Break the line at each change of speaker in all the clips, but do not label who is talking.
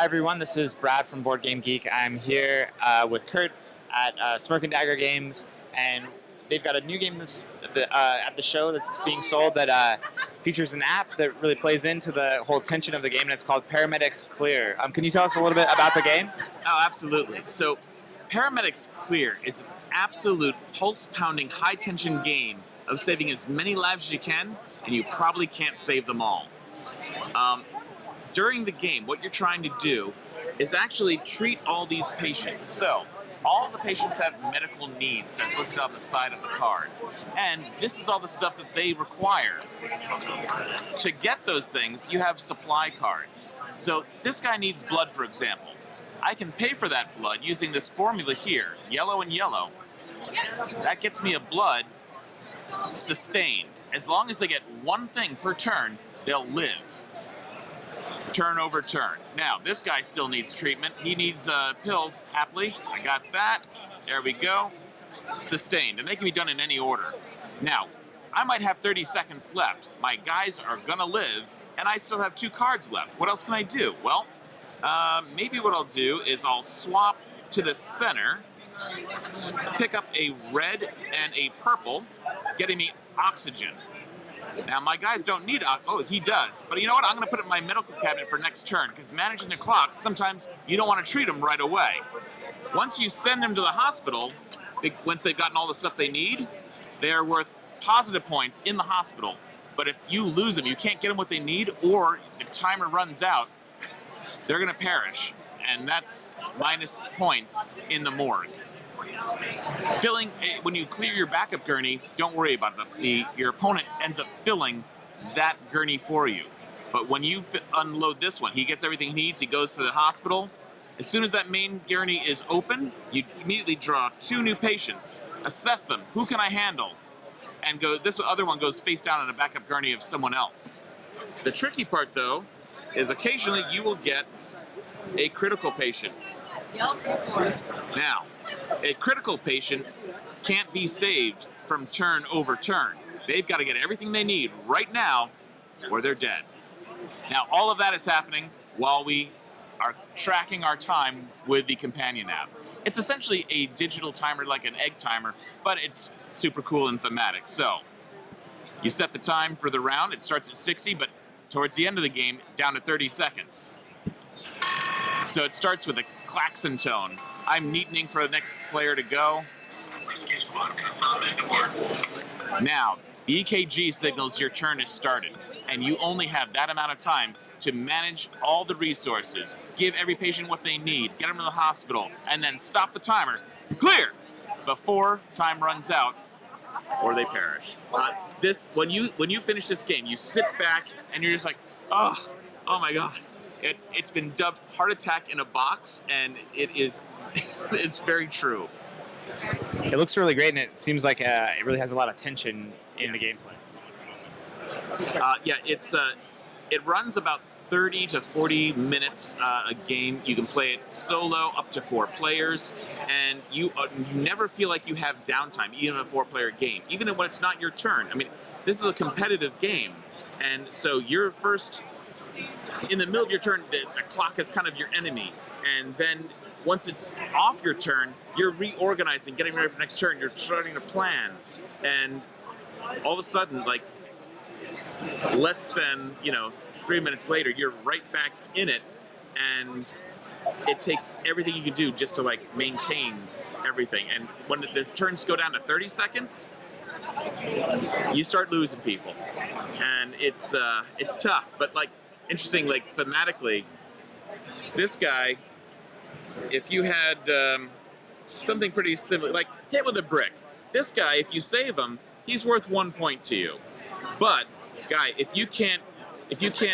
Hi everyone, this is Brad from Board Game Geek. I'm here with Kurt at Smirk and Dagger Games, and they've got a new game at the show that's being sold that features an app that really plays into the whole tension of the game, and it's called Paramedics Clear. Can you tell us a little bit about the game?
Oh, absolutely. So, Paramedics Clear is an absolute pulse-pounding, high-tension game of saving as many lives as you can, and you probably can't save them all. During the game, what you're trying to do is actually treat all these patients. So, all the patients have medical needs that's listed on the side of the card. And this is all the stuff that they require. To get those things, you have supply cards. So, this guy needs blood, for example. I can pay for that blood using this formula here, yellow and yellow. That gets me a blood sustained. As long as they get one thing per turn, they'll live. Turn over turn. Now, this guy still needs treatment. He needs pills, happily. I got that. There we go. Sustained. And they can be done in any order. Now, I might have 30 seconds left. My guys are gonna live, and I still have 2 cards left. What else can I do? Well, maybe what I'll do is I'll swap to the center, pick up a red and a purple, getting me oxygen. Now, my guys don't need oh, he does. But you know what? I'm going to put it in my medical cabinet for next turn, because managing the clock, sometimes you don't want to treat them right away. Once you send them to the hospital, once they've gotten all the stuff they need, they are worth positive points in the hospital. But if you lose them, you can't get them what they need, or the timer runs out, they're going to perish. And that's minus points in the morgue. When you clear your backup gurney, don't worry about it. Your opponent ends up filling that gurney for you. But when you unload this one, he gets everything he needs, he goes to the hospital. As soon as that main gurney is open, you immediately draw 2 new patients, assess them, who can I handle? And this other one goes face down on a backup gurney of someone else. The tricky part, though, is occasionally you will get a critical patient. Now, a critical patient can't be saved from turn over turn. They've got to get everything they need right now or they're dead. Now, all of that is happening while we are tracking our time with the companion app. It's essentially a digital timer like an egg timer, but it's super cool and thematic. So, you set the time for the round. It starts at 60, but towards the end of the game, down to 30 seconds. So it starts with a klaxon tone. I'm neatening for the next player to go. Now, the EKG signals your turn has started, and you only have that amount of time to manage all the resources, give every patient what they need, get them to the hospital, and then stop the timer, clear, before time runs out, or they perish. When you finish this game, you sit back, and you're just like, oh my God. It's been dubbed Heart Attack in a Box, and it's very true.
It looks really great, and it seems like it really has a lot of tension in the gameplay.
Yeah, it runs about 30 to 40 minutes a game. You can play it solo, up to 4 players, and you never feel like you have downtime, even in a 4-player game, even when it's not your turn. I mean, this is a competitive game, and so you're first. In the middle of your turn, the clock is kind of your enemy, and then once it's off your turn, you're reorganizing, getting ready for the next turn, you're starting to plan, and all of a sudden, like, less than, 3 minutes later, you're right back in it, and it takes everything you can do just to, like, maintain everything, and when the turns go down to 30 seconds, you start losing people, and it's tough, but, like, interesting, like, thematically, this guy, if you had something pretty similar, like hit with a brick, this guy, if you save him, he's worth 1 point to you. But, guy, if you can't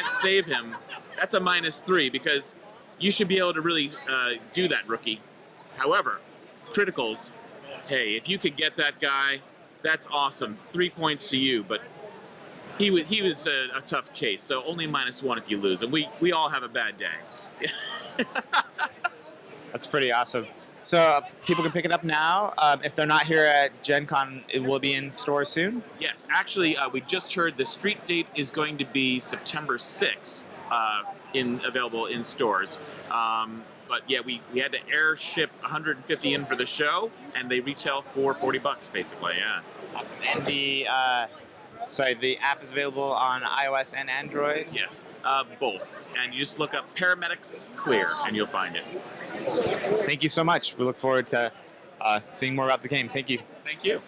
save him, that's a -3, because you should be able to really do that, rookie. However, criticals, hey, if you could get that guy, that's awesome. 3 points to you, but he was a tough case, so only -1 if you lose, and we all have a bad day.
That's pretty awesome. So people can pick it up now. If they're not here at Gen Con, it will be in stores soon?
Yes, actually, we just heard the street date is going to be September 6th. available in stores. But yeah, we had to airship 150 in for the show, and they retail for $40 basically. Yeah.
Awesome. And the app is available on iOS and Android.
Yes, both. And you just look up Paramedics Clear, and you'll find it.
Thank you so much. We look forward to seeing more about the game. Thank you.
Thank you.